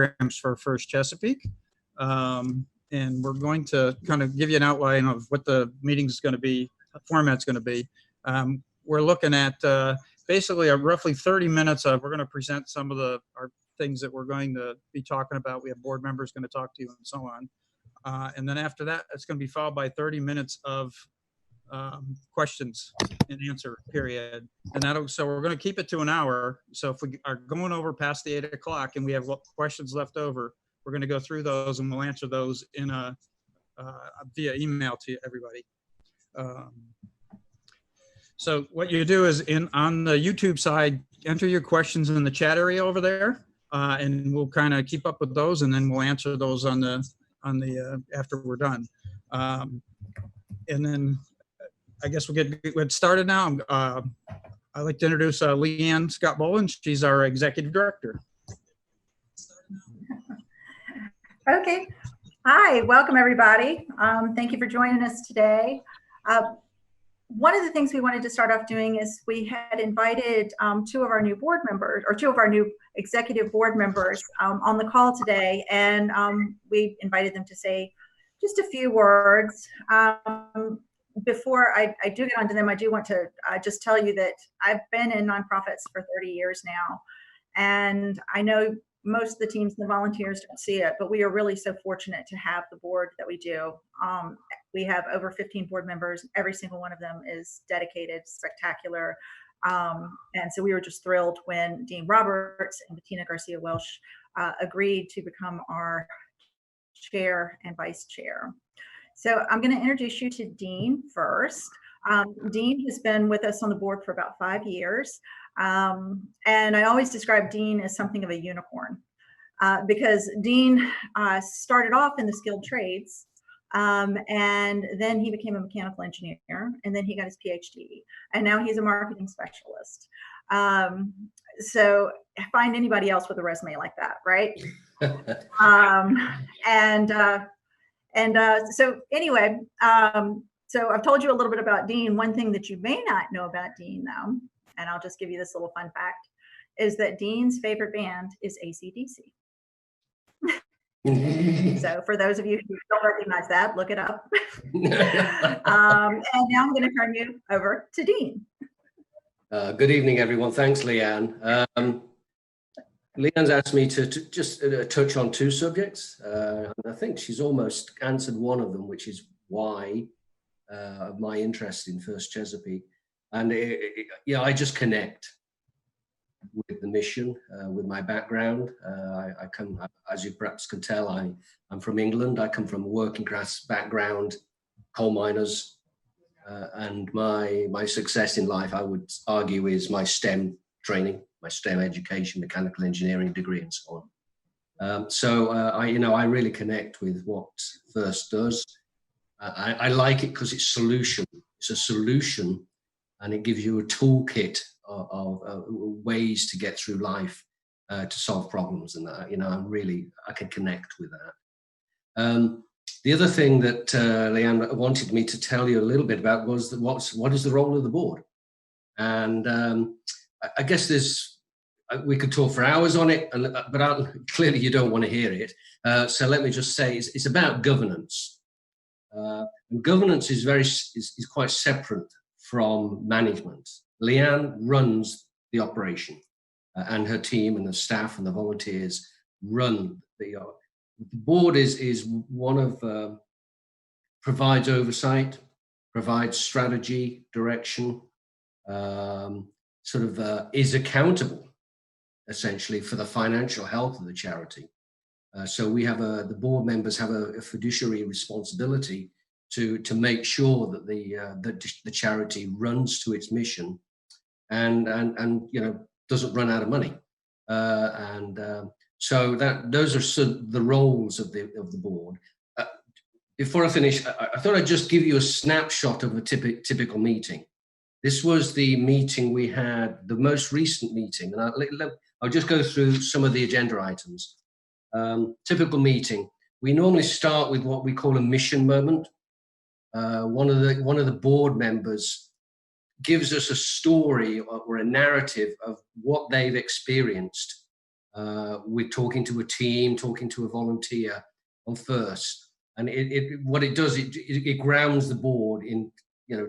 programs for First Chesapeake. And we're going to kind of give you an outline of what the meeting's going to be, format's going to be. We're looking at basically roughly 30 minutes of, we're going to present some of our things that we're going to be talking about. We have board members going to talk to you and so on. And then after that, it's going to be followed by 30 minutes of questions and answer period. And so we're going to keep it to an hour. So if we are going over past the 8 o'clock and we have questions left over, we're going to go through those and we'll answer those in via email to everybody. So what you do is on the YouTube side, enter your questions in the chat area over there, and we'll kind of keep up with those, and then we'll answer those on the after we're done. And then I guess we'll get started now. I'd like to introduce Leanne Scott-Boland. She's our executive director. Okay. Hi, welcome everybody. Thank you for joining us today. One of the things we wanted to start off doing is we had invited two of our new board members, or two of our new executive board members on the call today, and we invited them to say just a few words. Before I do get onto them, I do want to just tell you that I've been in nonprofits for 30 years now, and I know most of the teams and the volunteers don't see it, but we are really so fortunate to have the board that we do. We have over 15 board members. Every single one of them is dedicated, spectacular. And so we were just thrilled when Dean Roberts and Bettina Garcia Welsh agreed to become our chair and vice chair. So I'm going to introduce you to Dean first. Dean has been with us on the board for about 5 years. And I always describe Dean as something of a unicorn because Dean started off in the skilled trades, and then he became a mechanical engineer, and then he got his PhD, and now he's a marketing specialist. So find anybody else with a resume like that, right? So anyway, so I've told you a little bit about Dean. One thing that you may not know about Dean, though, and I'll just give you this little fun fact, is that Dean's favorite band is AC/DC. So for those of you who don't recognize that, look it up. And now I'm going to turn you over to Dean. Good evening, everyone. Thanks, Leanne. Leanne's asked me to just touch on two subjects. And I think she's almost answered one of them, which is why my interest in First Chesapeake. And yeah, I just connect with the mission, with my background. I come, as you perhaps can tell, I'm from England. I come from a working class background, coal miners, and my success in life, I would argue, is my STEM training, my STEM education, mechanical engineering degree, and so on. I really connect with what First does. I like it because it's solution. It's a solution, and it gives you a toolkit of ways to get through life, to solve problems, and I can connect with that. The other thing that Leanne wanted me to tell you a little bit about was that what is the role of the board, and I guess we could talk for hours on it, but clearly you don't want to hear it. So let me just say it's about governance, and governance is quite separate from management. Leanne runs the operation, and her team and the staff and the volunteers run the board. Is one of provides oversight, provides strategy, direction, is accountable essentially for the financial health of the charity. So we have the board members have a fiduciary responsibility to make sure that the charity runs to its mission and doesn't run out of money. So those are the roles of the board. Before I finish, I thought I'd just give you a snapshot of a typical meeting. This was the meeting we had, the most recent meeting, and I'll just go through some of the agenda items. Typical meeting. We normally start with what we call a mission moment. One of the board members gives us a story or a narrative of what they've experienced we're talking to a team, talking to a volunteer on First. And what it does, it grounds the board in,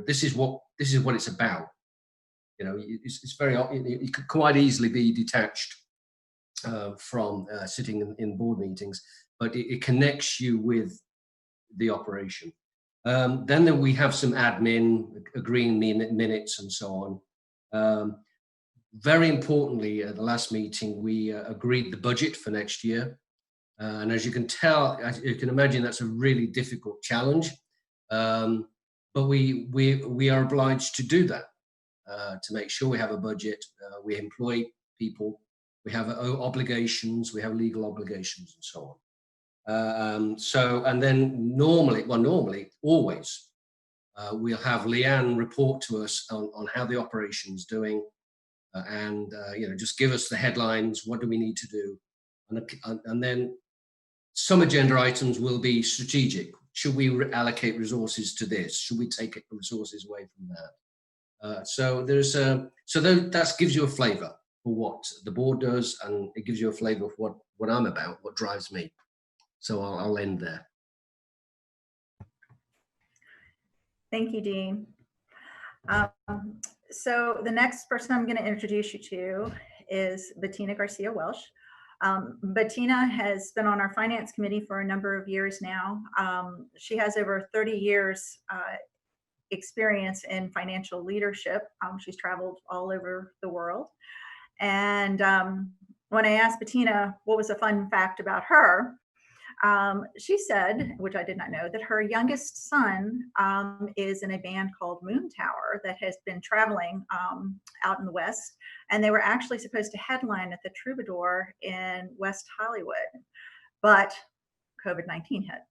this is what it's about. It's very, it could quite easily be detached from sitting in board meetings, but it connects you with the operation. Then we have some admin, agreeing minutes and so on. Very importantly, at the last meeting, we agreed the budget for next year. And as you can tell, as you can imagine, that's a really difficult challenge. But we are obliged to do that, to make sure we have a budget. We employ people, we have obligations, we have legal obligations and so on. And then always, we'll have Leanne report to us on how the operation's doing, and just give us the headlines. What do we need to do? And then some agenda items will be strategic. Should we allocate resources to this? Should we take resources away from that? So that gives you a flavour for what the board does, and it gives you a flavour of what I'm about, what drives me. So I'll end there. Thank you, Dean. So the next person I'm going to introduce you to is Bettina Garcia Welsh. Bettina has been on our finance committee for a number of years now. She has over 30 years experience in financial leadership. She's traveled all over the world. And when I asked Bettina what was a fun fact about her, she said, which I did not know, that her youngest son is in a band called Moen that has been traveling out in the West. And they were actually supposed to headline at the Troubadour in West Hollywood, but COVID-19 hit.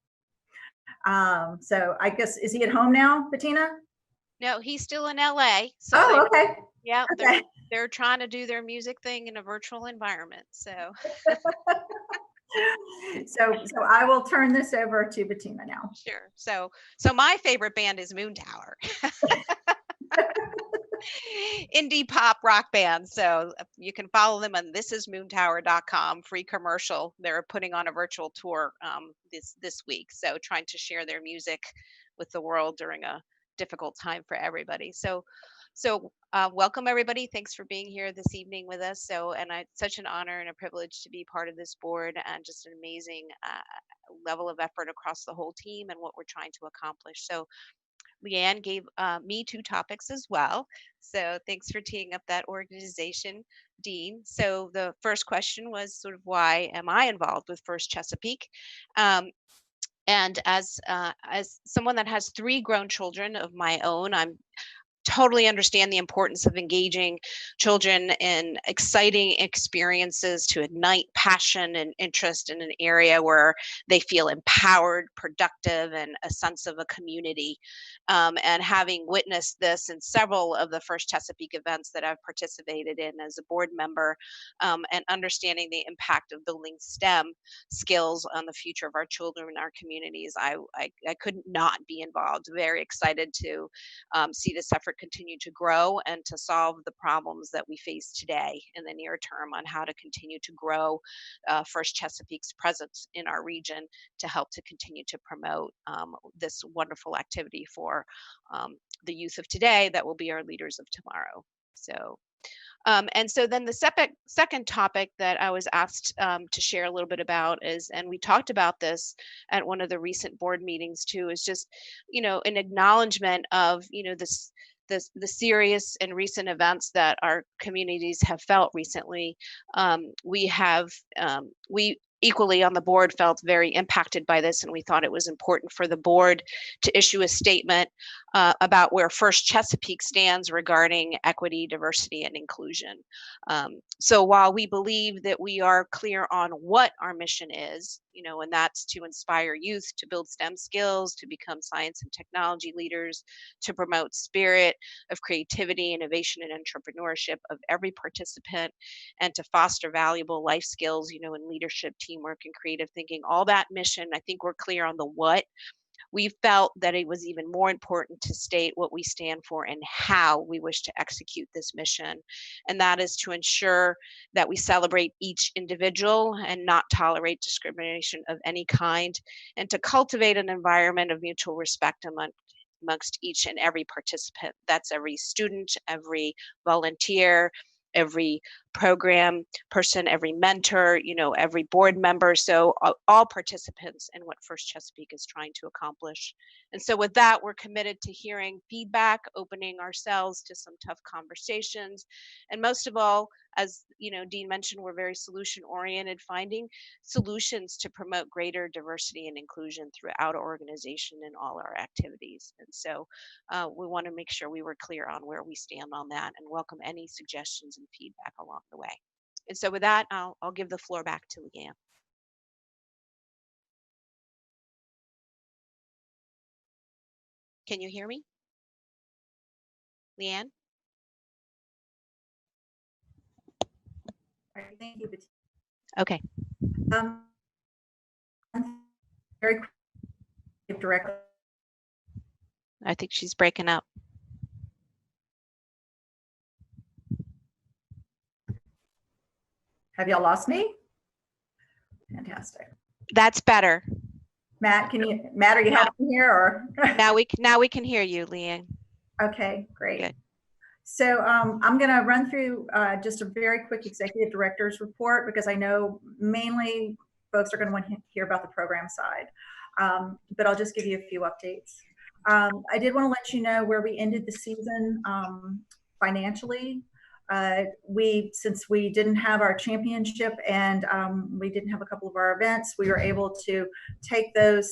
So I guess, is he at home now, Bettina? No, he's still in LA. So oh, okay. Yeah, Okay. they're trying to do their music thing in a virtual environment. So So I will turn this over to Bettina now. sure. So my favorite band is Moon Tower. Indie pop rock band. So you can follow them on thisismoontower.com, free commercial. They're putting on a virtual tour this week. So trying to share their music with the world during a difficult time for everybody. So welcome everybody. Thanks for being here this evening with us. It's such an honor and a privilege to be part of this board, and just an amazing level of effort across the whole team and what we're trying to accomplish. So Leanne gave me 2 topics as well. So thanks for teeing up that organization, Dean. So the first question was sort of, why am I involved with First Chesapeake? And as someone that has 3 grown children of my own, I'm totally understand the importance of engaging children in exciting experiences to ignite passion and interest in an area where they feel empowered, productive, and a sense of a community. And having witnessed this in several of the First Chesapeake events that I've participated in as a board member, and understanding the impact of building STEM skills on the future of our children and our communities, I couldn't not be involved. Very excited to see this effort continue to grow and to solve the problems that we face today in the near term, on how to continue to grow First Chesapeake's presence in our region to help to continue to promote this wonderful activity for the youth of today that will be our leaders of tomorrow. So and so then the second topic that I was asked to share a little bit about is, and we talked about this at one of the recent board meetings too, is just, an acknowledgement of, the serious and recent events that our communities have felt recently. We equally on the board felt very impacted by this, and we thought it was important for the board to issue a statement about where First Chesapeake stands regarding equity, diversity, and inclusion. So while we believe that we are clear on what our mission is, and that's to inspire youth to build STEM skills, to become science and technology leaders, to promote spirit of creativity, innovation, and entrepreneurship of every participant, and to foster valuable life skills, in leadership, teamwork, and creative thinking, all that mission, I think we're clear on the what. we felt that it was even more important to state what we stand for and how we wish to execute this mission. And that is to ensure that we celebrate each individual and not tolerate discrimination of any kind, and to cultivate an environment of mutual respect amongst each and every participant. That's every student, every volunteer, every program person, every mentor, every board member. So all participants in what First Chesapeake is trying to accomplish. And so with that, we're committed to hearing feedback, opening ourselves to some tough conversations. And most of all, as Dean mentioned, we're very solution oriented, finding solutions to promote greater diversity and inclusion throughout our organization and all our activities. And so we want to make sure we were clear on where we stand on that and welcome any suggestions and feedback along the way. And so with that, I'll give the floor back to Leanne. Can you hear me? Leanne? All right, thank you, Bettina. Okay. Very quick, direct. I think she's breaking up. Have y'all lost me? Fantastic. That's better. Matt, are you happy here or? Now we can hear you, Leanne. Okay, great. Good. So I'm going to run through just a very quick executive director's report, because I know mainly folks are going to want to hear about the program side, but I'll just give you a few updates. I did want to let you know where we ended the season financially. Since we didn't have our championship and we didn't have a couple of our events, we were able to take those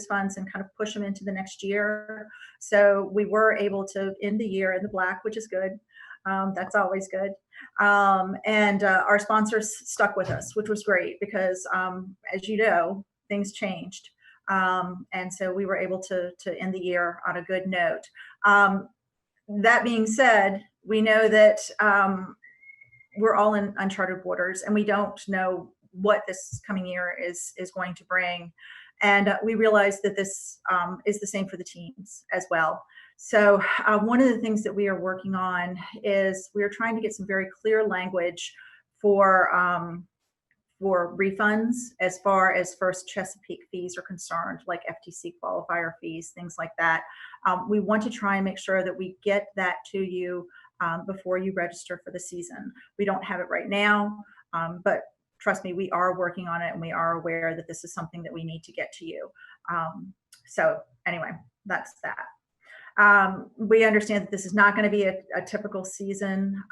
funds and kind of push them into the next year. So we were able to end the year in the black, which is good. That's always good. And our sponsors stuck with us, which was great because, as you know, things changed. And so we were able to end the year on a good note. That being said, we know that we're all in uncharted waters, and we don't know what this coming year is going to bring. And we realize that this is the same for the teams as well. So one of the things that we are working on is we are trying to get some very clear language for refunds as far as First Chesapeake fees are concerned, like FTC qualifier fees, things like that. We want to try and make sure that we get that to you before you register for the season. We don't have it right now, but trust me, we are working on it, and we are aware that this is something that we need to get to you. So anyway, that's that. We understand that this is not going to be a typical season,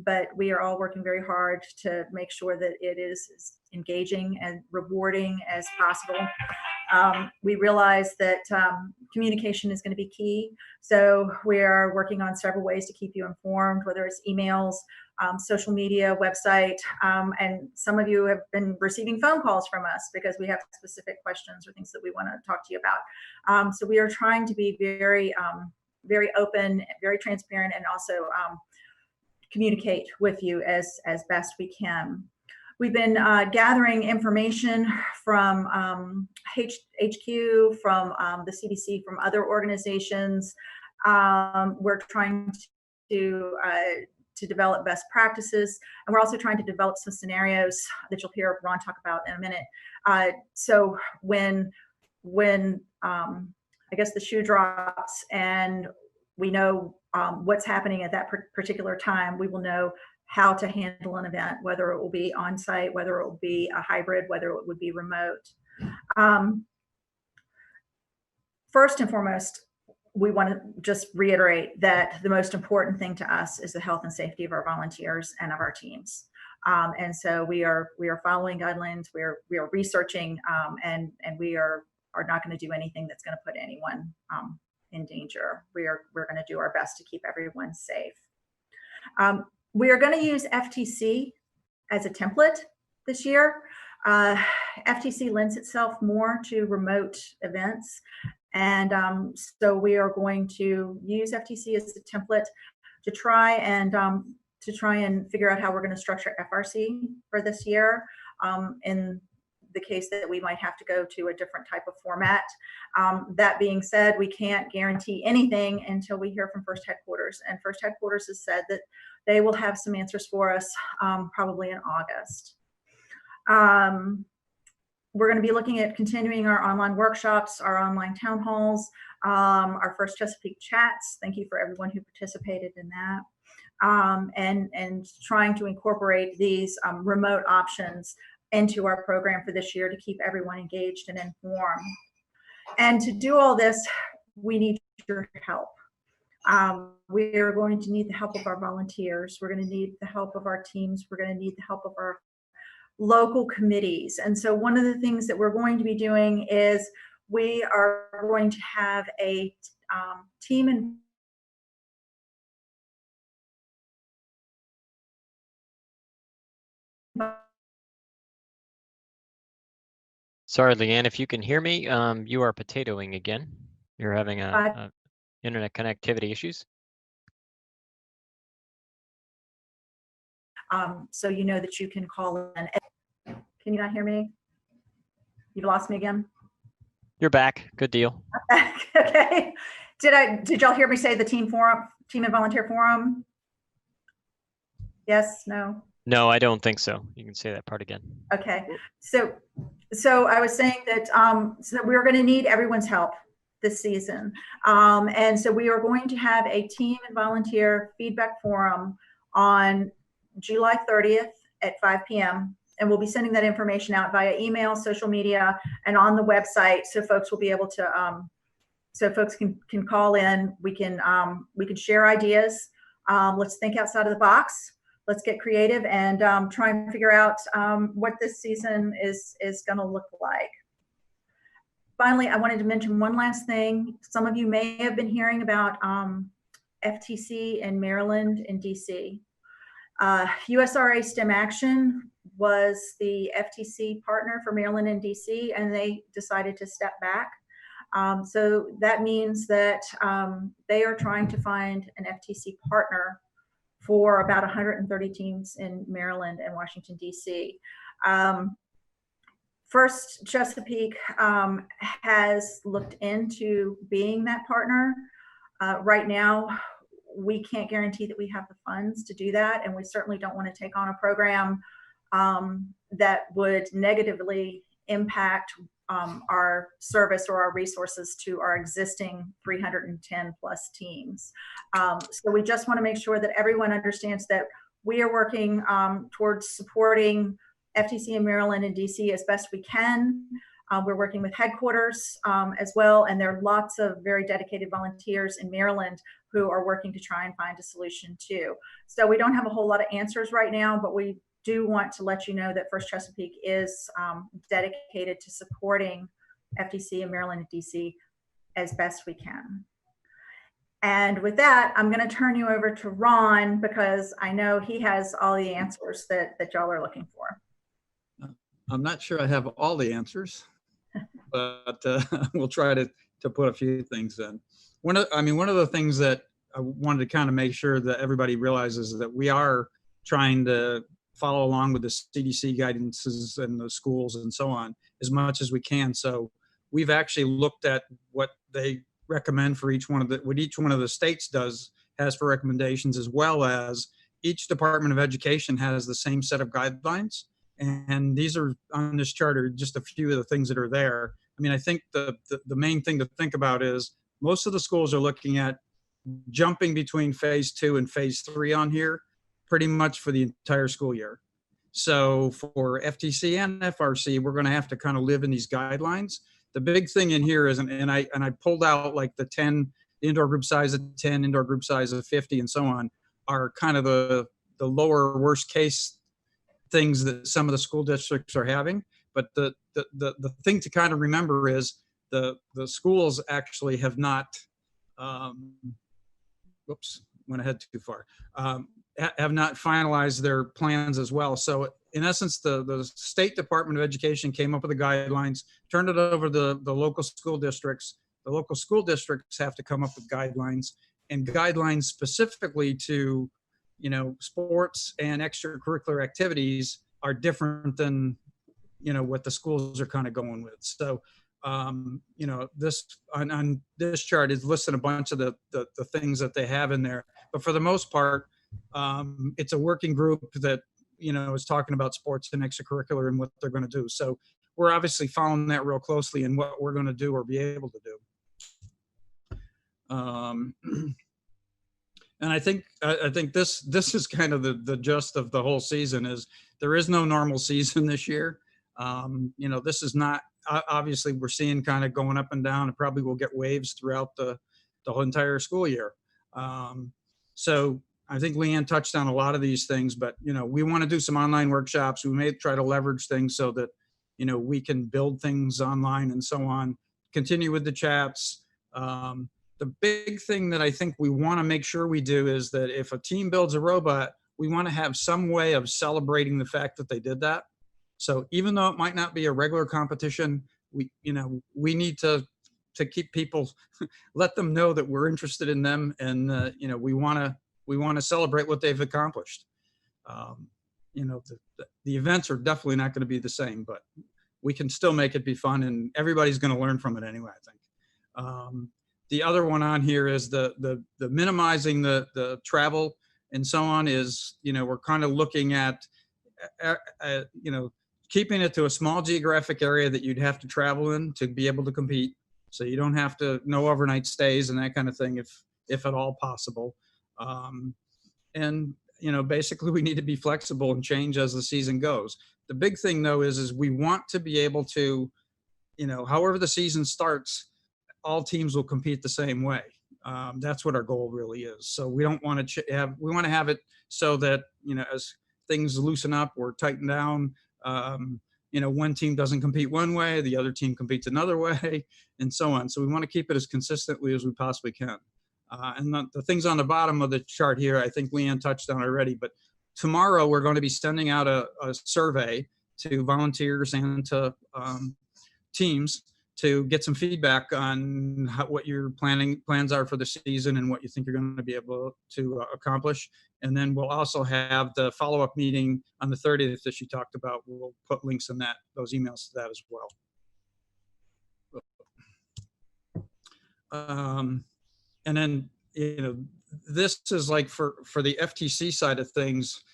but we are all working very hard to make sure that it is as engaging and rewarding as possible. We realize that communication is going to be key. So we are working on several ways to keep you informed, whether it's emails, social media, website, and some of you have been receiving phone calls from us because we have specific questions or things that we want to talk to you about. So we are trying to be very, very open, very transparent, and also communicate with you as best we can. We've been gathering information from HQ, from the CDC, from other organizations. We're trying to develop best practices, and we're also trying to develop some scenarios that you'll hear Ron talk about in a minute. So when I guess the shoe drops and we know what's happening at that particular time, we will know how to handle an event, whether it will be on site, whether it will be a hybrid, whether it would be remote. First and foremost, we want to just reiterate that the most important thing to us is the health and safety of our volunteers and of our teams. And so we are following guidelines, we are researching, and we are not going to do anything that's going to put anyone in danger. We're going to do our best to keep everyone safe. We are going to use FTC as a template this year. FTC lends itself more to remote events. And so we are going to use FTC as a template to try and figure out how we're going to structure FRC for this year. In the case that we might have to go to a different type of format. That being said, we can't guarantee anything until we hear from First Headquarters, and First Headquarters has said that they will have some answers for us probably in August. We're going to be looking at continuing our online workshops, our online town halls, our First Chesapeake chats. Thank you for everyone who participated in that. And trying to incorporate these remote options into our program for this year to keep everyone engaged and informed. And to do all this, we need your help. We are going to need the help of our volunteers. We're going to need the help of our teams. We're going to need the help of our local committees. And so one of the things that we're going to be doing is we are going to have a team and Sorry, Leanne, if you can hear me, you are potatoing again. You're having a internet connectivity issues. so you know that you can call in. Can you not hear me? You've lost me again? You're back. Good deal. Okay. Did y'all hear me say the team and volunteer forum? Yes, no? No, I don't think so. You can say that part again. Okay. So I was saying that so we're going to need everyone's help this season. And so we are going to have a team and volunteer feedback forum on July 30th at 5 p.m. And we'll be sending that information out via email, social media, and on the website, so folks will be able to, so folks can call in. We can share ideas. Let's think outside of the box. Let's get creative and try and figure out what this season is going to look like. Finally, I wanted to mention one last thing. Some of you may have been hearing about FTC in Maryland and DC. USRA STEM Action was the FTC partner for Maryland and DC, and they decided to step back. So that means that they are trying to find an FTC partner for about 130 teams in Maryland and Washington, DC. First Chesapeake has looked into being that partner. Right now, we can't guarantee that we have the funds to do that, and we certainly don't want to take on a program that would negatively impact our service or our resources to our existing 310 plus teams. So we just want to make sure that everyone understands that we are working towards supporting FTC in Maryland and DC as best we can. We're working with headquarters as well, and there are lots of very dedicated volunteers in Maryland who are working to try and find a solution too. So we don't have a whole lot of answers right now, but we do want to let you know that First Chesapeake is dedicated to supporting FTC in Maryland and DC as best we can. And with that, I'm going to turn you over to Ron, because I know he has all the answers that y'all are looking for. I'm not sure I have all the answers, but we'll try to put a few things in. One of the things that I wanted to kind of make sure that everybody realizes is that we are trying to follow along with the CDC guidances and the schools and so on as much as we can. So we've actually looked at what they recommend for what each one of the states has for recommendations, as well as each Department of Education has the same set of guidelines. And these are on this chart are just a few of the things that are there. I mean, I think the main thing to think about is most of the schools are looking at jumping between phase 2 and phase 3 on here pretty much for the entire school year. So for FTC and FRC, we're going to have to kind of live in these guidelines. The big thing in here is, and I pulled out like the 10, the indoor group size of 10, indoor group size of 50, and so on, are kind of the lower worst case things that some of the school districts are having. But the thing to kind of remember is the schools actually have not, whoops, went ahead too far, have not finalized their plans as well. So in essence, the State Department of Education came up with the guidelines, turned it over to the local school districts. The local school districts have to come up with guidelines, and guidelines specifically to, sports and extracurricular activities are different than you know, what the schools are kind of going with. So, you know, this on this chart is listing a bunch of the things that they have in there. But for the most part, it's a working group that, you know, is talking about sports and extracurricular and what they're going to do. So we're obviously following that real closely and what we're going to do or be able to do. And I think this is kind of the gist of the whole season is there is no normal season this year. You know, this is not, obviously we're seeing kind of going up and down, and probably will get waves throughout the whole entire school year. So I think Leanne touched on a lot of these things, but, you know, we want to do some online workshops. We may try to leverage things so that, you know, we can build things online and so on, continue with the chats. The big thing that I think we want to make sure we do is that if a team builds a robot, we want to have some way of celebrating the fact that they did that. So even though it might not be a regular competition, we need to keep people, let them know that we're interested in them, and you know, we want to celebrate what they've accomplished. You know, the events are definitely not going to be the same, but we can still make it be fun, and everybody's going to learn from it anyway, I think. The other one on here is the minimizing the travel and so on is, you know, we're kind of looking at, you know, keeping it to a small geographic area that you'd have to travel in to be able to compete. So you don't have to, no overnight stays and that kind of thing, if at all possible. And, you know, basically we need to be flexible and change as the season goes. The big thing though is we want to be able to, you know, however the season starts, all teams will compete the same way. That's what our goal really is. So we don't want to we want to have it so that, you know, as things loosen up or tighten down, you know, one team doesn't compete one way, the other team competes another way, and so on. So we want to keep it as consistently as we possibly can. And the things on the bottom of the chart here, I think Leanne touched on already, but tomorrow we're going to be sending out a survey to volunteers and to teams to get some feedback on what your plans are for the season and what you think you're going to be able to accomplish. And then we'll also have the follow-up meeting on the 30th that she talked about. We'll put links in those emails to that as well. And then, you know, this is like for the FTC side of things.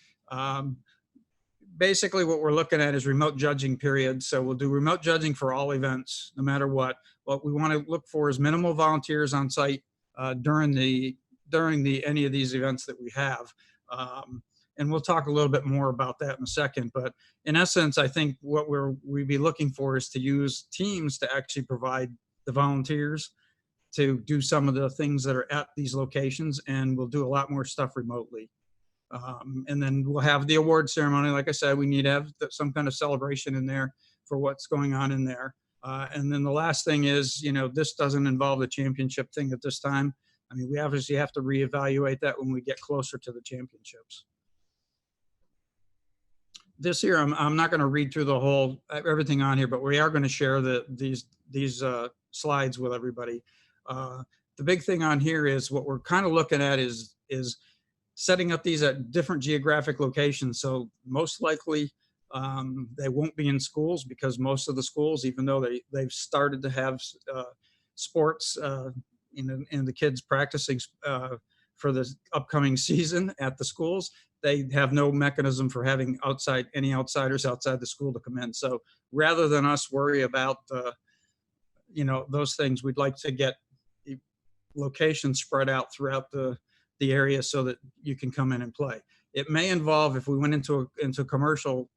Basically what we're looking at is remote judging period. So we'll do remote judging for all events, no matter what. What we want to look for is minimal volunteers on site during any of these events that we have. And we'll talk a little bit more about that in a second. But in essence, I think what we'd be looking for is to use teams to actually provide the volunteers to do some of the things that are at these locations, and we'll do a lot more stuff remotely. And then we'll have the award ceremony. Like I said, we need to have some kind of celebration in there for what's going on in there. And then the last thing is, you know, this doesn't involve the championship thing at this time. I mean, we obviously have to reevaluate that when we get closer to the championships. This year, I'm not going to read through everything on here, but we are going to share these slides with everybody. The big thing on here is what we're kind of looking at is setting up these at different geographic locations. So most likely they won't be in schools, because most of the schools, even though they've started to have sports, and the kids practicing for the upcoming season at the schools, they have no mechanism for having any outsiders outside the school to come in. So rather than us worry about you know, those things, we'd like to get locations spread out throughout the area so that you can come in and play. It may involve, if we went into a commercial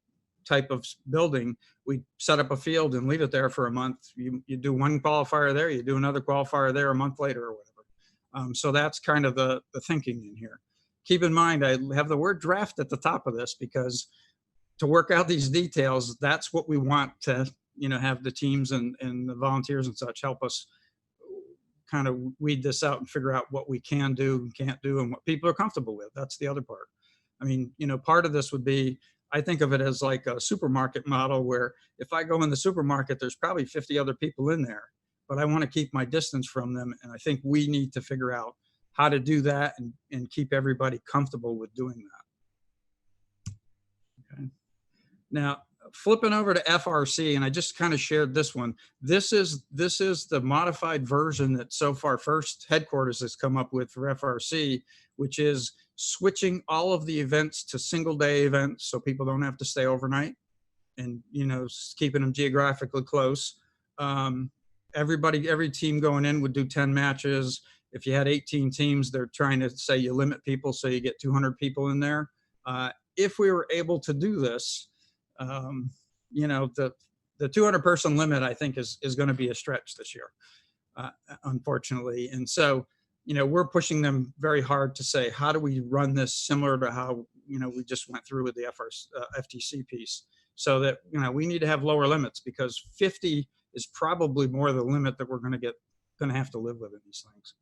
type of building, we set up a field and leave it there for a month. You do one qualifier there, you do another qualifier there a month later or whatever. So that's kind of the thinking in here. Keep in mind, I have the word draft at the top of this, because to work out these details, that's what we want to, you know, have the teams and the volunteers and such help us kind of weed this out and figure out what we can do and can't do and what people are comfortable with. That's the other part. I mean, you know, part of this would be, I think of it as like a supermarket model, where if I go in the supermarket, there's probably 50 other people in there, but I want to keep my distance from them. And I think we need to figure out how to do that and keep everybody comfortable with doing that. Okay. Now, Flipping over to FRC, and I just kind of shared this one. This is the modified version that so far First Headquarters has come up with for FRC, which is switching all of the events to single day events so people don't have to stay overnight, and keeping them geographically close. Every team going in would do 10 matches. If you had 18 teams, they're trying to say you limit people so you get 200 people in there. If we were able to do this, the 200 person limit, I think is going to be a stretch this year, unfortunately. And so, we're pushing them very hard to say, how do we run this similar to how, we just went through with the FTC piece, so that, we need to have lower limits, because 50 is probably more the limit that we're going to have to live with in these things.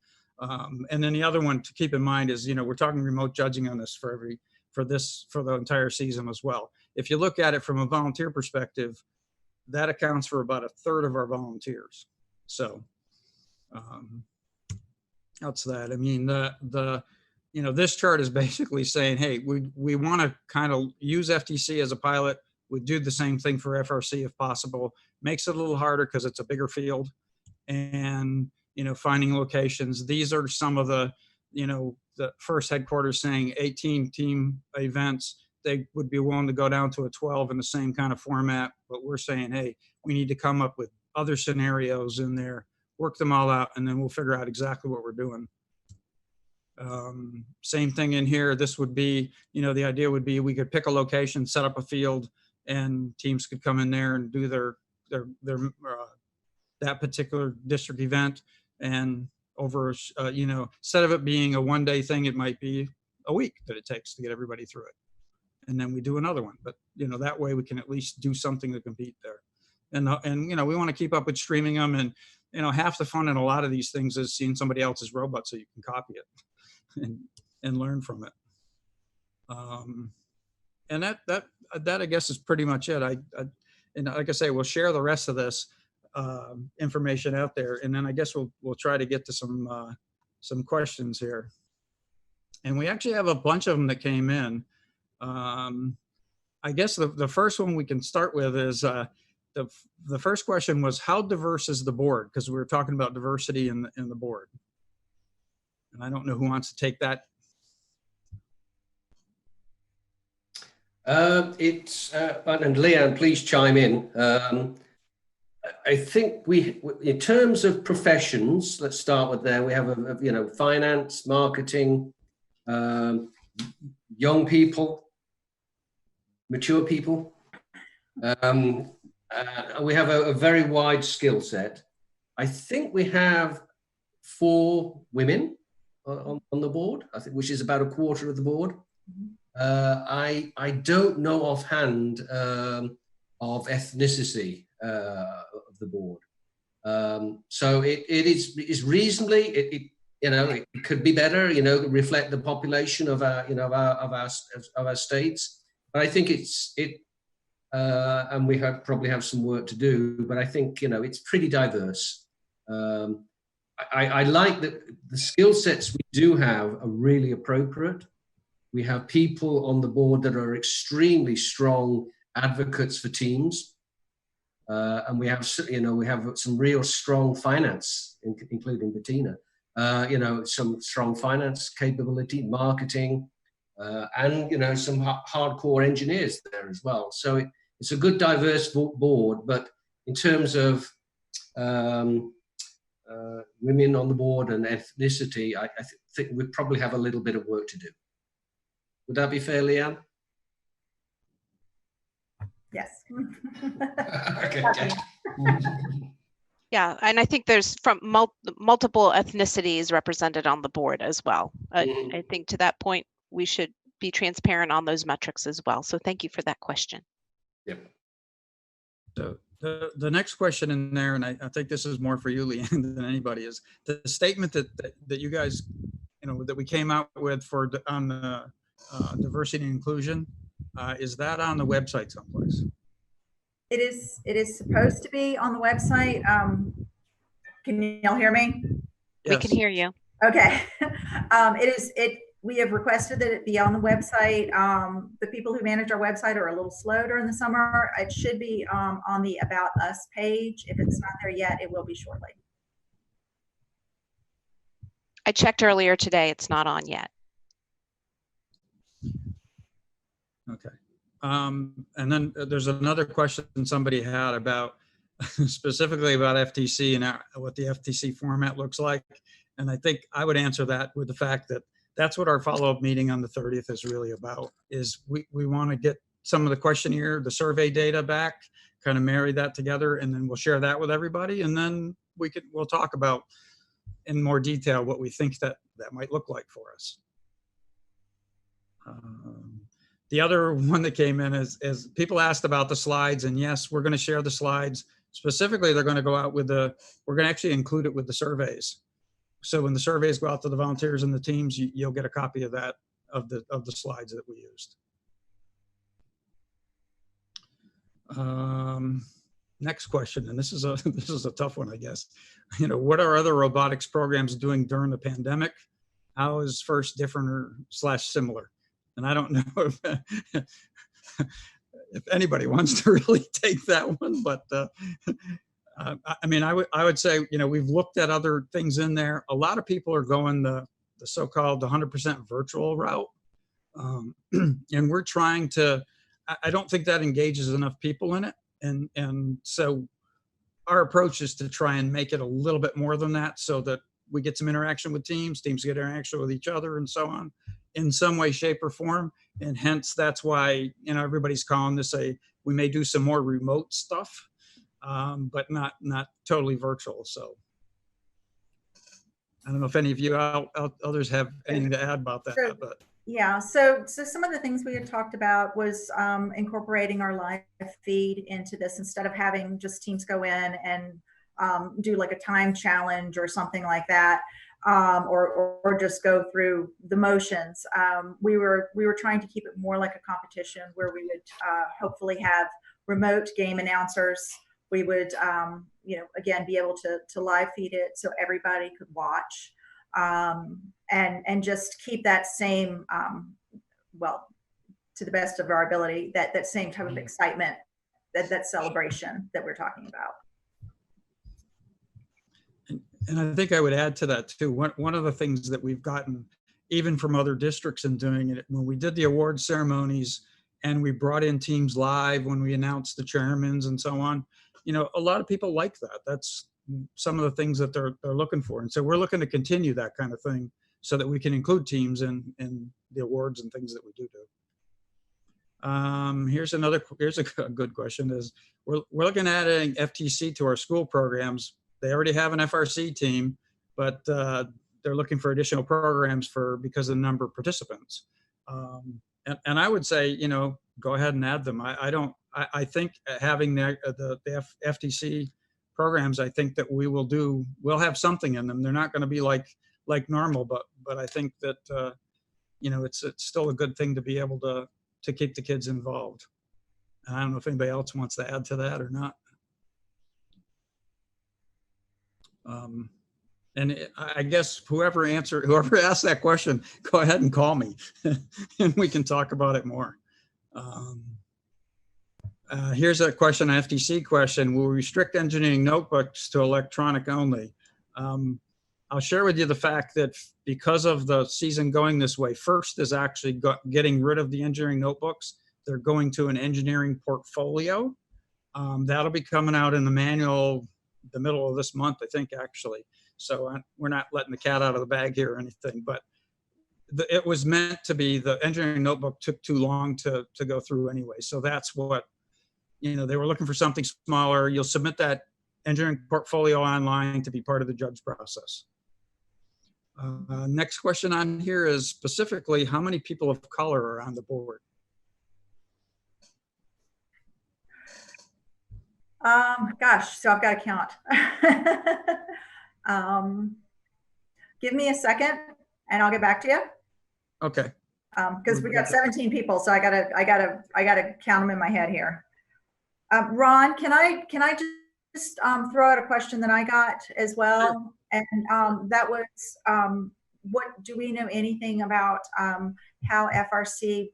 And then the other one to keep in mind is, we're talking remote judging on this for the entire season as well. If you look at it from a volunteer perspective, that accounts for about 1/3 of our volunteers. So that's that. I mean, this chart is basically saying, hey, we want to kind of use FTC as a pilot. We do the same thing for FRC if possible. Makes it a little harder because it's a bigger field, and finding locations. These are some of the First Headquarters saying 18 team events. They would be willing to go down to a 12 in the same kind of format, but we're saying, hey, we need to come up with other scenarios in there, work them all out, and then we'll figure out exactly what we're doing. Same thing in here. This would be, the idea would be we could pick a location, set up a field, and teams could come in there and do their that particular district event. And over, instead of it being a one-day thing, it might be a week that it takes to get everybody through it. And then we do another one. But, that way we can at least do something to compete there. And we want to keep up with streaming them. And, half the fun in a lot of these things is seeing somebody else's robot so you can copy it and learn from it. And that I guess is pretty much it. And like I say, we'll share the rest of this information out there, and then I guess we'll try to get to some questions here. And we actually have a bunch of them that came in. I guess the first one we can start with is the first question was, how diverse is the board? Because we were talking about diversity in the board. And I don't know who wants to take that. And Leanne, please chime in. I think in terms of professions, let's start with there. We have finance, marketing, young people, mature people. We have a very wide skill set. I think we have 4 women on the board, I think, which is about 1/4 of the board. I don't know offhand of ethnicity of the board, so it is reasonably. It could be better. Reflect the population of our states. But I think and we probably have some work to do. But I think it's pretty diverse. I like that the skill sets we do have are really appropriate. We have people on the board that are extremely strong advocates for teams, and we have some real strong finance, including Bettina. Some strong finance capability, marketing, and some hardcore engineers there as well. So it's a good diverse board. But in terms of women on the board and ethnicity, I think we probably have a little bit of work to do. Would that be fair, Leanne? Yes. Okay. Yeah, and I think there's from multiple ethnicities represented on the board as well. I think to that point, we should be transparent on those metrics as well. So thank you for that question. Yep. So the next question in there, and I think this is more for you, Leanne, than anybody, is the statement that you guys, that we came out with on the diversity and inclusion. Is that on the website someplace? It is supposed to be on the website. Can y'all hear me? Yes. We can hear you. Okay. we have requested that it be on the website. The people who manage our website are a little slow during the summer. It should be on the About Us page. If it's not there yet, it will be shortly. I checked earlier today. It's not on yet. Okay. And then there's another question somebody had about specifically about FTC and what the FTC format looks like. And I think I would answer that with the fact that that's what our follow-up meeting on the 30th is really about, is we want to get some of the questionnaire, the survey data back, kind of marry that together, and then we'll share that with everybody. And then we'll talk about in more detail what we think that might look like for us. The other one that came in is people asked about the slides, and yes, we're going to share the slides. Specifically, they're going to go out with we're going to actually include it with the surveys. So when the surveys go out to the volunteers and the teams, you'll get a copy of that, of the slides that we used. Next question, and this is a tough one, I guess. You know, what are other robotics programs doing during the pandemic? How is First different or / similar? And I don't know if anybody wants to really take that one, but I mean, I would say, you know, we've looked at other things in there. A lot of people are going the so-called 100% virtual route, and we're trying to. I don't think that engages enough people in it, and so our approach is to try and make it a little bit more than that, so that we get some interaction with teams get interaction with each other, and so on, in some way, shape, or form. And hence, that's why, you know, everybody's calling this we may do some more remote stuff, but not totally virtual. So I don't know if any of you others have anything to add about that. Sure. But yeah, so some of the things we had talked about was incorporating our live feed into this, instead of having just teams go in and do like a time challenge or something like that, or just go through the motions. We were trying to keep it more like a competition, where we would hopefully have remote game announcers. We would, you know, again, be able to live feed it so everybody could watch, and just keep that same, well, to the best of our ability, that same type of excitement, that celebration that we're talking about. And I think I would add to that too. One of the things that we've gotten, even from other districts in doing it, when we did the award ceremonies and we brought in teams live when we announced the chairmans and so on, you know, a lot of people like that. That's some of the things that they're looking for. And so we're looking to continue that kind of thing so that we can include teams in the awards and things that we do. Here's a good question, is we're looking at adding FTC to our school programs. They already have an FRC team, but they're looking for additional programs because of the number of participants. And I would say, you know, go ahead and add them. I think having the FTC programs, I think that we'll have something in them. They're not going to be like normal, but I think that, you know, it's still a good thing to be able to keep the kids involved. And I don't know if anybody else wants to add to that or not. And I guess whoever asked that question, go ahead and call me and we can talk about it more. Here's a question, an FTC question. Will we restrict engineering notebooks to electronic only? I'll share with you the fact that because of the season going this way, First is actually getting rid of the engineering notebooks. They're going to an engineering portfolio. That'll be coming out in the manual the middle of this month, I think, actually. So we're not letting the cat out of the bag here or anything, but it was meant to be, the engineering notebook took too long to go through anyway. So that's what, you know, they were looking for something smaller. You'll submit that engineering portfolio online to be part of the judge process. Next question on here is specifically, how many people of color are on the board? Gosh, so I've got to count. Give me a second and I'll get back to you. Okay. Because we got 17 people, so I gotta count them in my head here. Ron, can I just throw out a question that I got as well? And that was, what do we know anything about how FRC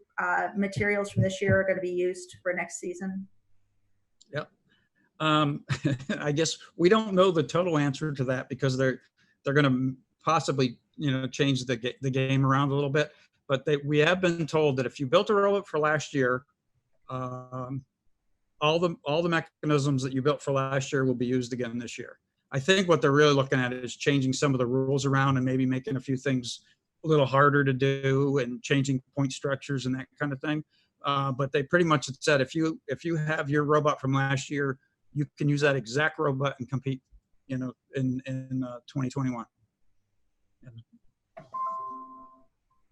materials from this year are going to be used for next season? Yep. I guess we don't know the total answer to that because they're going to possibly, change the game around a little bit. But we have been told that if you built a robot for last year, all the mechanisms that you built for last year will be used again this year. I think what they're really looking at is changing some of the rules around and maybe making a few things a little harder to do and changing point structures and that kind of thing. But they pretty much said if you have your robot from last year, you can use that exact robot and compete, in 2021.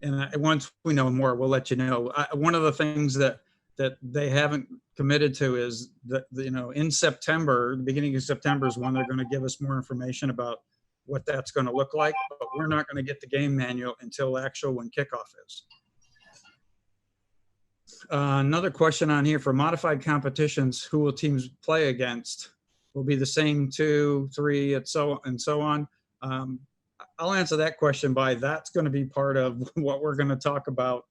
And once we know more, we'll let you know. One of the things that they haven't committed to is that, in September, the beginning of September is when they're going to give us more information about what that's going to look like. But we're not going to get the game manual until when kickoff is. Another question on here: for modified competitions, who will teams play against? Will be the same 2, 3, and so on. I'll answer that question by that's going to be part of what we're going to talk about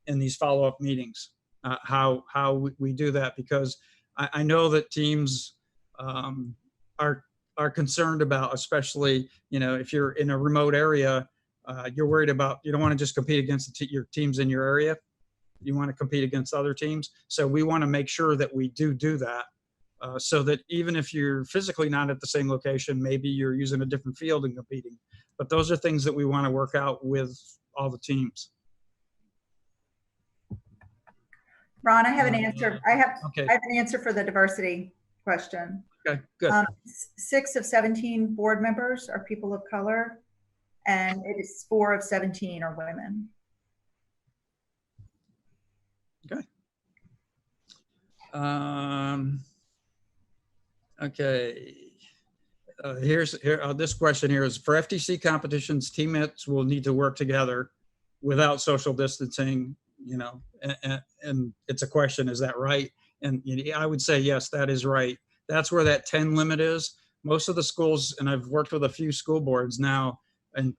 in these follow-up meetings. How we do that, because I know that teams are concerned about, especially if you're in a remote area, you're worried about, you don't want to just compete against your teams in your area. You want to compete against other teams. So we want to make sure that we do that, so that even if you're physically not at the same location, maybe you're using a different field and competing. But those are things that we want to work out with all the teams. Ron, I have an answer. I have Okay. an answer for the diversity question. Okay, good. 6 of 17 board members are people of color, and it is 4 of 17 are women. Okay. Okay. This question here is: for FTC competitions, teammates will need to work together without social distancing. And it's a question: is that right? And I would say yes, that is right. That's where that 10 limit is. Most of the schools, and I've worked with a few school boards now, and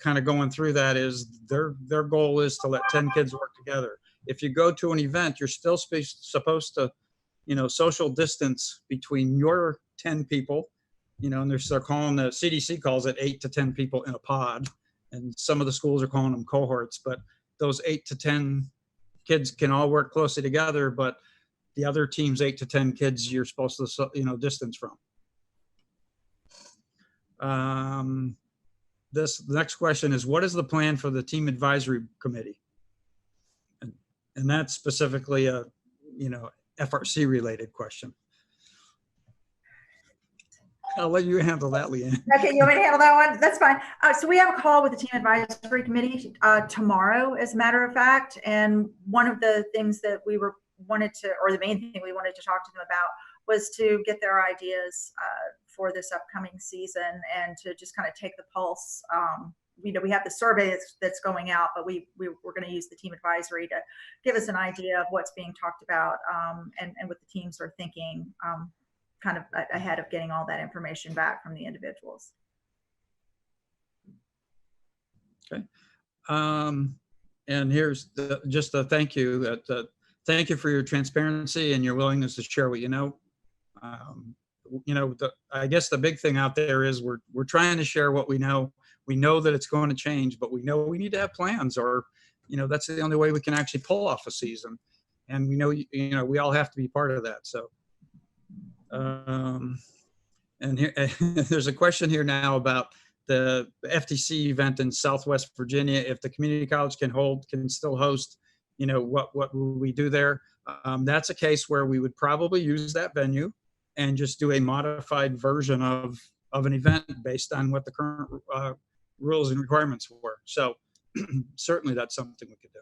kind of going through that, is their goal is to let 10 kids work together. If you go to an event, you're still supposed to, social distance between your 10 people, and they're calling, the CDC calls it 8 to 10 people in a pod, and some of the schools are calling them cohorts, but those 8 to 10 kids can all work closely together, but the other team's 8 to 10 kids you're supposed to, distance from. The next question is: what is the plan for the team advisory committee? And that's specifically a, FRC related question. I'll let you handle that, Leanne. Okay, you want me to handle that one? That's fine. So we have a call with the team advisory committee tomorrow, as a matter of fact. And one of the things that the main thing we wanted to talk to them about was to get their ideas for this upcoming season and to just kind of take the pulse. We have the survey that's going out, but we're going to use the team advisory to give us an idea of what's being talked about and what the teams are thinking, kind of ahead of getting all that information back from the individuals. Okay. And here's just a thank you. Thank you for your transparency and your willingness to share what you know. I guess the big thing out there is we're trying to share what we know. We know that it's going to change, but we know we need to have plans, or, that's the only way we can actually pull off a season. And we know, we all have to be part of that. So, and here, there's a question here now about the FTC event in Southwest Virginia. If the community college can still host, what will we do there? That's a case where we would probably use that venue and just do a modified version of an event based on what the current rules and requirements were. So certainly that's something we could do.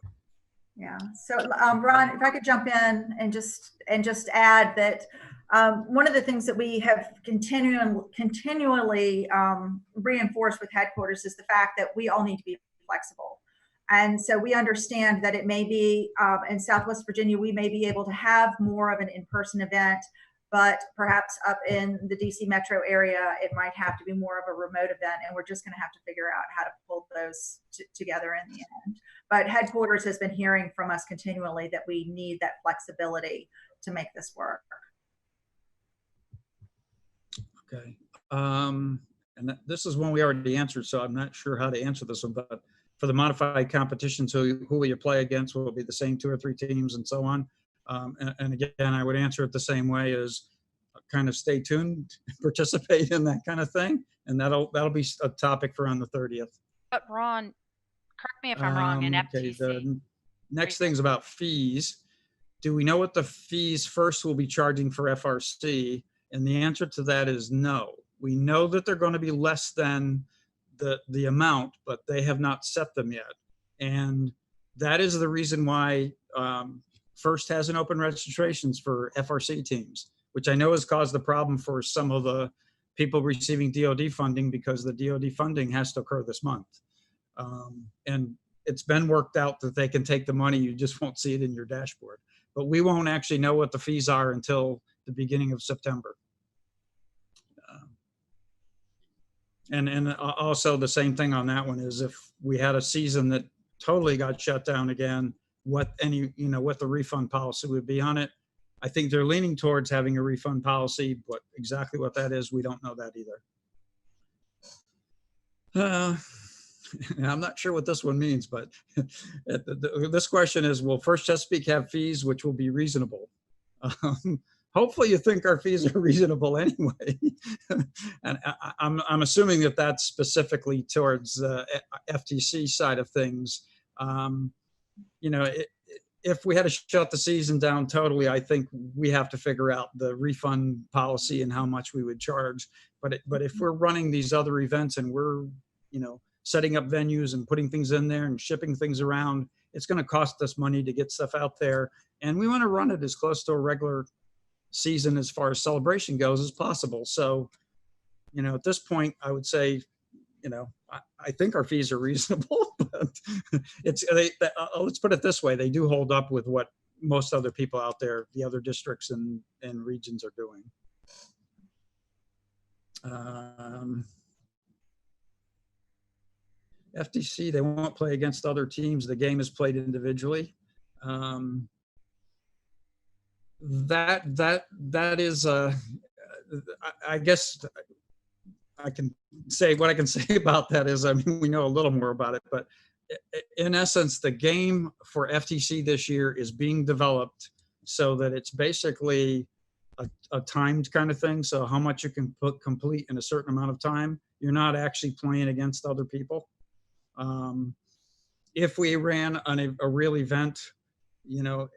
Yeah. So Ron, if I could jump in and just add that one of the things that we have continually reinforced with headquarters is the fact that we all need to be flexible. And so we understand that it may be in Southwest Virginia, we may be able to have more of an in-person event, but perhaps up in the DC metro area, it might have to be more of a remote event, and we're just going to have to figure out how to pull those together in the end. But headquarters has been hearing from us continually that we need that flexibility to make this work. Okay. And this is one we already answered, so I'm not sure how to answer this one, but for the modified competition, so who will you play against? Will it be the same 2 or 3 teams and so on? And again, I would answer it the same way as kind of stay tuned, participate in that kind of thing. And that'll be a topic for on the 30th. But Ron, correct me if I'm wrong, in Okay, FTC. the next thing's about fees. Do we know what the fees first will be charging for FRC? And the answer to that is no. We know that they're going to be less than the amount, but they have not set them yet. And that is the reason why First hasn't opened registrations for FRC teams, which I know has caused the problem for some of the people receiving DoD funding, because the DoD funding has to occur this month. And it's been worked out that they can take the money, you just won't see it in your dashboard. But we won't actually know what the fees are until the beginning of September. And also the same thing on that one is if we had a season that totally got shut down again, what the refund policy would be on it. I think they're leaning towards having a refund policy, but exactly what that is, we don't know that either. I'm not sure what this one means, but this question is, will First Chesapeake have fees which will be reasonable? Hopefully you think our fees are reasonable anyway. And I'm assuming that that's specifically towards the FTC side of things. If we had to shut the season down totally, I think we have to figure out the refund policy and how much we would charge. But if we're running these other events and we're, setting up venues and putting things in there and shipping things around, it's going to cost us money to get stuff out there. And we want to run it as close to a regular season as far as celebration goes as possible. So, at this point, I would say, I think our fees are reasonable, but let's put it this way. They do hold up with what most other people out there, the other districts and regions are doing. FTC, they won't play against other teams. The game is played individually. That is, I guess I can say what I can say about that is, we know a little more about it, but in essence, the game for FTC this year is being developed so that it's basically a timed kind of thing. So how much you can complete in a certain amount of time. You're not actually playing against other people. If we ran on a real event, the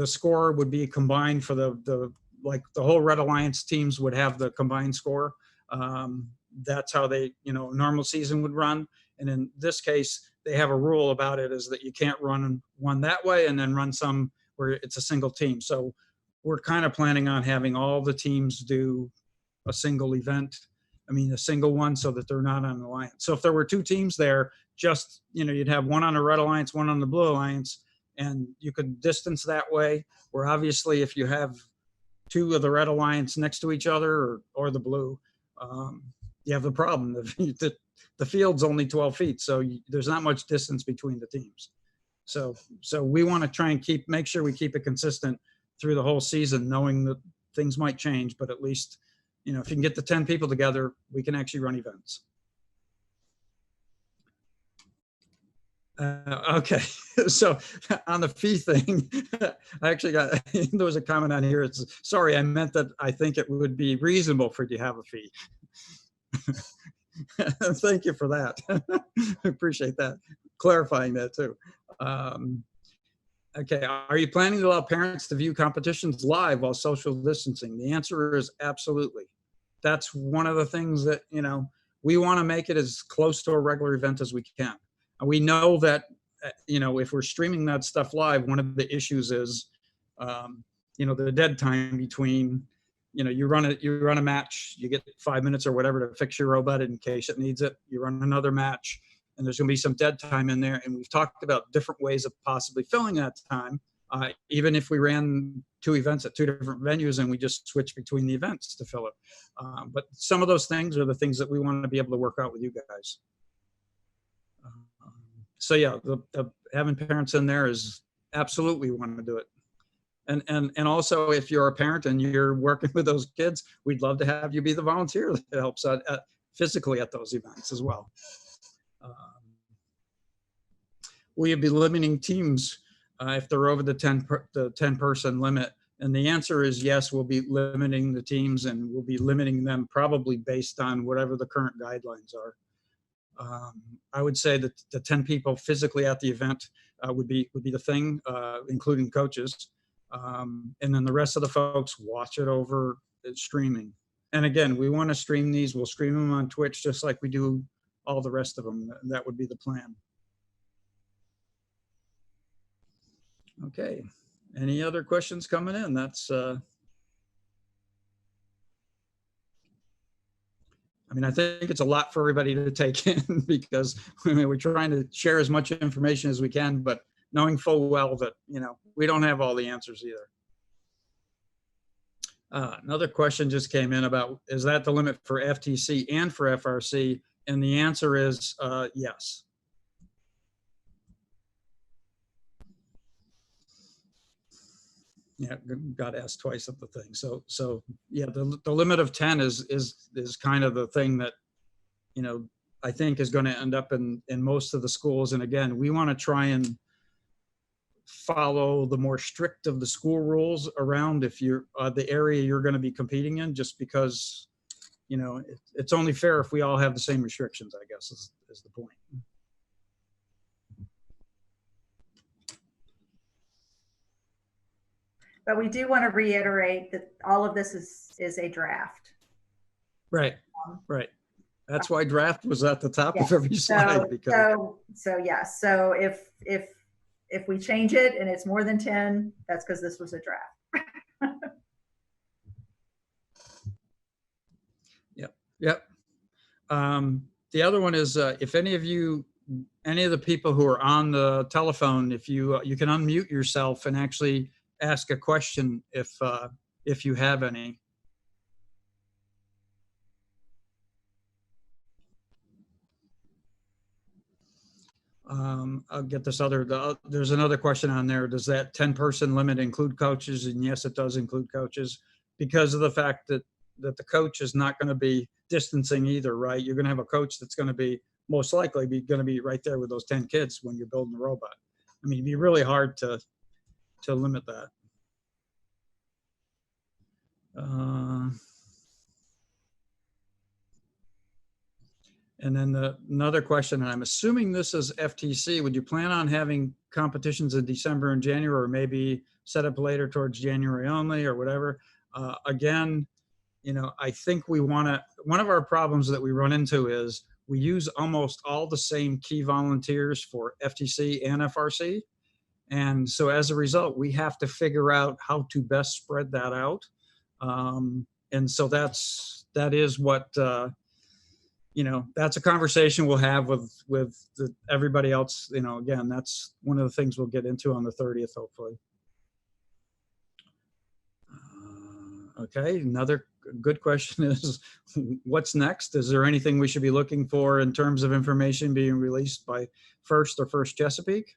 score would be combined for the whole Red Alliance teams would have the combined score. That's how they, normal season would run. And in this case, they have a rule about it is that you can't run one that way and then run some where it's a single team. So we're kind of planning on having all the teams do a single event. A single one, so that they're not on the alliance. So if there were 2 teams there, just, you'd have one on the Red Alliance, one on the Blue Alliance, and you could distance that way. Where obviously if you have 2 of the Red Alliance next to each other or the Blue, you have the problem. The field's only 12 feet, so there's not much distance between the teams. So we want to try and make sure we keep it consistent through the whole season, knowing that things might change, but at least, if you can get the 10 people together, we can actually run events. Okay, so on the fee thing, I actually there was a comment on here. It's, sorry, I meant that I think it would be reasonable for you to have a fee. Thank you for that. I appreciate that. Clarifying that too. Okay, are you planning to allow parents to view competitions live while social distancing? The answer is absolutely. That's one of the things that, we want to make it as close to a regular event as we can. And we know that, if we're streaming that stuff live, one of the issues is, the dead time between, you run a match, you get 5 minutes or whatever to fix your robot in case it needs it. You run another match, and there's going to be some dead time in there. And we've talked about different ways of possibly filling that time. even if we ran 2 events at 2 different venues and we just switch between the events to fill it. But some of those things are the things that we want to be able to work out with you guys. So yeah, the having parents in there is absolutely want to do it. And also, if you're a parent and you're working with those kids, we'd love to have you be the volunteer that helps out physically at those events as well. Will you be limiting teams if they're over the 10 person limit? And the answer is yes, we'll be limiting the teams, and we'll be limiting them probably based on whatever the current guidelines are. I would say that the 10 people physically at the event would be the thing, including coaches. And then the rest of the folks watch it over streaming. And again, we want to stream these. We'll stream them on Twitch just like we do all the rest of them. That would be the plan. Okay. Any other questions coming in? That's, I mean, I think it's a lot for everybody to take in because we're trying to share as much information as we can, but knowing full well that, you know, we don't have all the answers either. Another question just came in about, is that the limit for FTC and for FRC? And the answer is yes. Yeah, got asked twice at the thing. So yeah, the limit of 10 is kind of the thing that, you know, I think is going to end up in most of the schools. And again, we want to try and follow the more strict of the school rules around if you're the area you're going to be competing in, just because, you know, it's only fair if we all have the same restrictions, I guess is the point. But we do want to reiterate that all of this is a draft. Right, right. That's why draft was at the top of every So slide. yes. So if we change it and it's more than 10, that's because this was a draft. Yep. The other one is if any of the people who are on the telephone, if you can unmute yourself and actually ask a question if you have any. I'll get this there's another question on there. Does that 10 person limit include coaches? And yes, it does include coaches, because of the fact that the coach is not going to be distancing either, right? You're going to have a coach that's going to be most likely going to be right there with those 10 kids when you're building the robot. I mean, it'd be really hard to limit that. And then another question, and I'm assuming this is FTC, would you plan on having competitions in December and January, or maybe set up later towards January only or whatever? Again, you know, I think one of our problems that we run into is we use almost all the same key volunteers for FTC and FRC. And so as a result, we have to figure out how to best spread that out. And so that is what, you know, that's a conversation we'll have with everybody else. You know, again, that's one of the things we'll get into on the 30th, hopefully. Okay, another good question is, what's next? Is there anything we should be looking for in terms of information being released by First or First Chesapeake?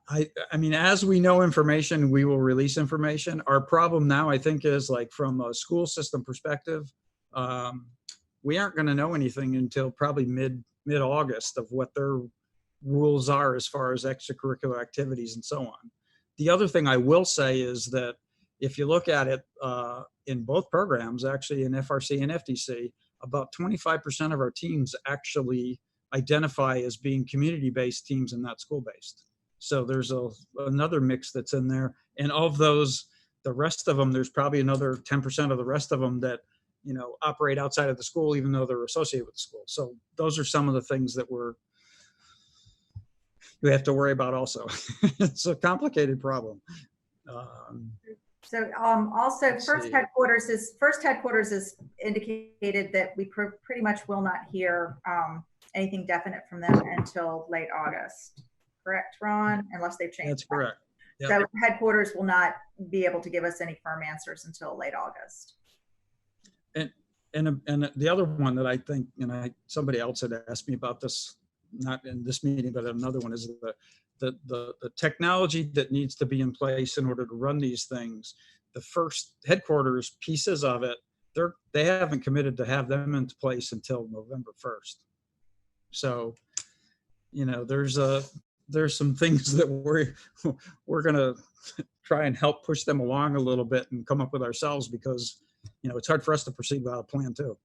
I mean, as we know information, we will release information. Our problem now, I think, is like from a school system perspective, we aren't going to know anything until probably mid-August of what their rules are as far as extracurricular activities and so on. The other thing I will say is that if you look at it in both programs, actually in FRC and FTC, about 25% of our teams actually identify as being community-based teams and not school-based. So there's another mix that's in there. And of those, the rest of them, there's probably another 10% of the rest of them that, you know, operate outside of the school, even though they're associated with the school. So those are some of the things that we have to worry about also. It's a complicated problem. Also First Headquarters is indicated that we pretty much will not hear anything definite from them until late August. Correct, Ron? Unless they've changed. That's correct. Yep. So headquarters will not be able to give us any firm answers until late August. And the other one that I think, somebody else had asked me about this, not in this meeting, but another one, is the technology that needs to be in place in order to run these things. The first headquarters pieces of it, they haven't committed to have them into place until November 1st. So, there's some things that we're gonna try and help push them along a little bit and come up with ourselves, because it's hard for us to proceed without a plan too.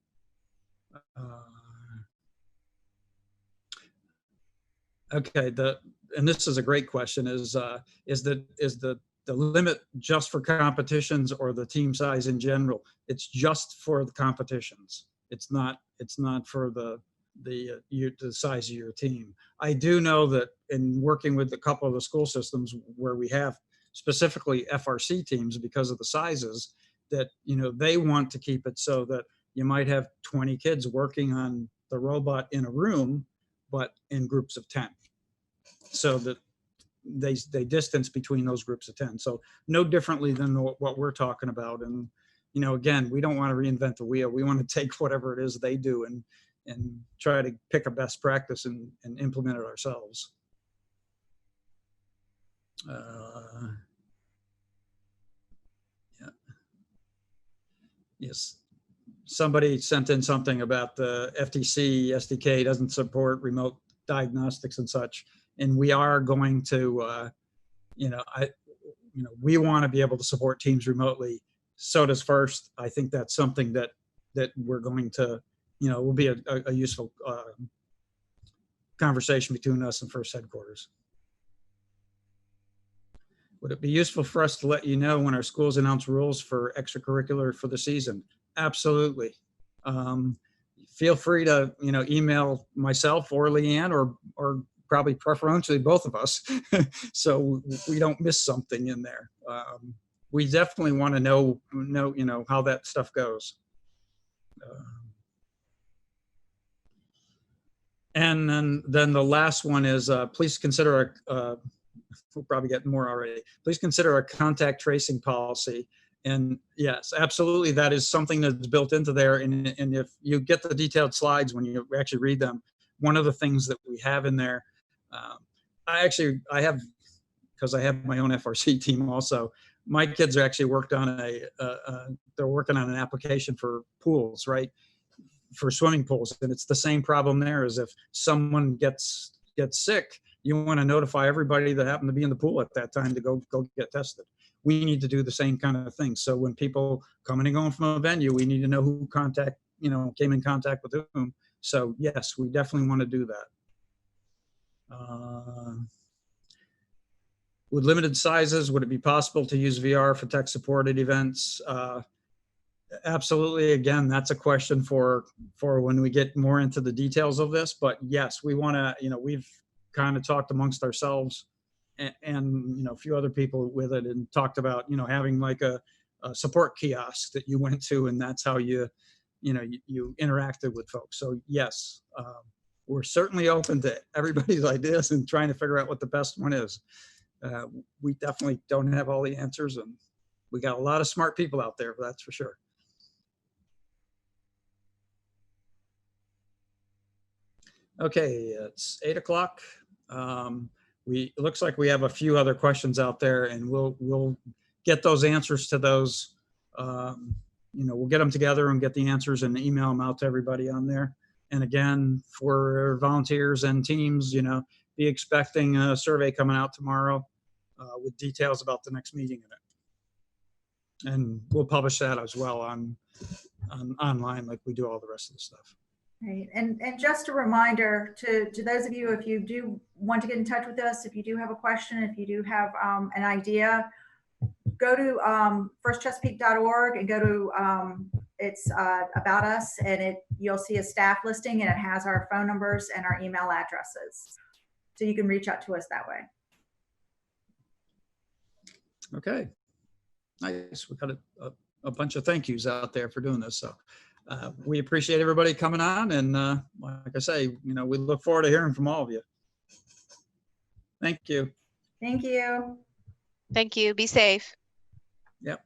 Okay, and this is a great question, is the limit just for competitions or the team size in general? It's just for the competitions. It's not for the size of your team. I do know that in working with a couple of the school systems where we have specifically FRC teams, because of the sizes, that they want to keep it so that you might have 20 kids working on the robot in a room, but in groups of 10, so that they distance between those groups of 10. So no differently than what we're talking about. And again, we don't want to reinvent the wheel. We want to take whatever it is they do and try to pick a best practice and implement it ourselves. Yeah. Yes. Somebody sent in something about the FTC SDK doesn't support remote diagnostics and such. And we are going to, we want to be able to support teams remotely. So does First. I think that's something that we're going to, will be a useful conversation between us and First headquarters. Would it be useful for us to let you know when our schools announce rules for extracurricular for the season? Absolutely. Feel free to, email myself or Leanne, or probably preferentially both of us, so we don't miss something in there. We definitely want to know, how that stuff goes. And then the last one is, please consider we'll probably get more already. Please consider a contact tracing policy. And yes, absolutely, that is something that's built into there. And if you get the detailed slides when you actually read them, one of the things that we have in there, I have, because I have my own FRC team also. My kids are actually worked on they're working on an application for pools, right? For swimming pools, and it's the same problem there. As if someone gets sick, you want to notify everybody that happened to be in the pool at that time to go get tested. We need to do the same kind of thing. So when people coming and going from a venue, we need to know who came in contact with whom. So yes, we definitely want to do that. With limited sizes, would it be possible to use VR for tech supported events? Absolutely. Again, that's a question for when we get more into the details of this. But yes, we want to, we've kind of talked amongst ourselves and a few other people with it, and talked about, having like a support kiosk that you went to, and that's how you interacted with folks. So yes, we're certainly open to everybody's ideas and trying to figure out what the best one is. We definitely don't have all the answers, and we got a lot of smart people out there, that's for sure. Okay, it's 8 o'clock. It looks like we have a few other questions out there, and we'll get those answers to those. We'll get them together and get the answers and email them out to everybody on there. And again, for volunteers and teams, be expecting a survey coming out tomorrow with details about the next meeting in it. And we'll publish that as well on online, like we do all the rest of the stuff. Right. And just a reminder to those of you, if you do want to get in touch with us, if you do have a question, if you do have an idea, go to firstchesapeake.org and go to it's about us, and you'll see a staff listing, and it has our phone numbers and our email addresses, so you can reach out to us that way. Okay, nice. We got a bunch of thank yous out there for doing this. So We appreciate everybody coming on, and like I say, we look forward to hearing from all of you. Thank you. Thank you. Thank you. Be safe. Yep.